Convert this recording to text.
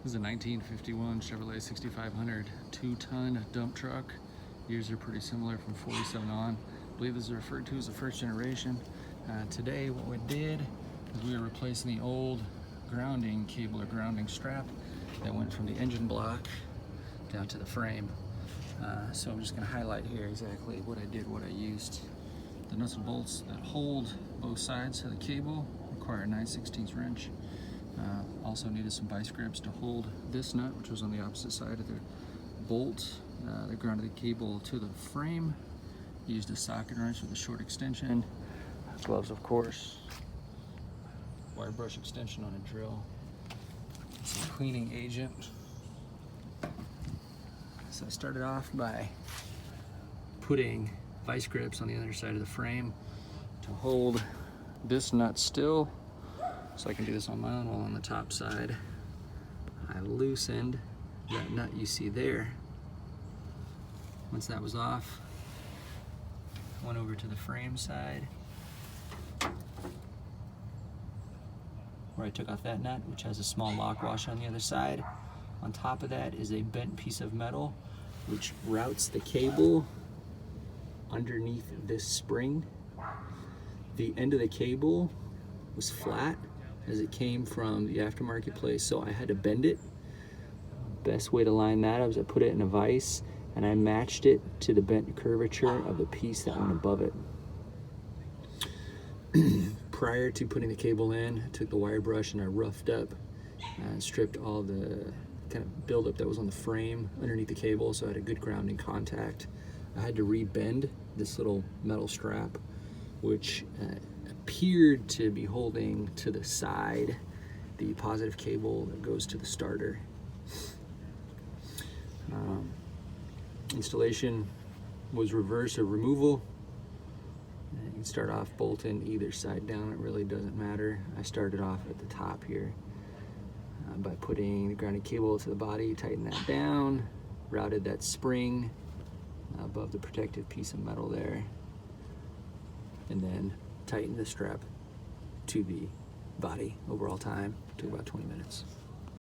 This is a 1951 Chevrolet 6500 2-ton dump truck. Years are pretty similar from 47 on. I believe this is referred to as the first generation. Today what we did is we were replacing the old grounding cable or grounding strap that went from the engine block down to the frame. So I'm just going to highlight here exactly what I did, what I used. The nuts and bolts that hold both sides of the cable require a 9/16 wrench. Also needed some vice grips to hold this nut, which was on the opposite side of the bolt that grounded the cable to the frame. Used a socket wrench with a short extension. Gloves, of course. Wire brush extension on a drill. Some cleaning agent. So I started off by putting vice grips on the other side of the frame to hold this nut still, so I can do this on my own. While on the top side, I loosened that nut you see there. Once that was off, I went over to the frame side, where I took off that nut, which has a small lock wash on the other side. On top of that is a bent piece of metal, which routes the cable underneath this spring. The end of the cable was flat as it came from the aftermarket place, so I had to bend it. Best way to line that up is I put it in a vise and I matched it to the bent curvature of the piece that went above it. Prior to putting the cable in, I took the wire brush and I roughed up and stripped all the kind of buildup that was on the frame underneath the cable, so I had a good grounding contact. I had to re-bend this little metal strap, which appeared to be holding to the side the positive cable that goes to the starter. Installation was reverse or removal. You can start off bolting either side down, it really doesn't matter. I started off at the top here by putting the grounded cable to the body, tighten that down, routed that spring above the protective piece of metal there, and then tighten the strap to the body. Overall time took about 20 minutes.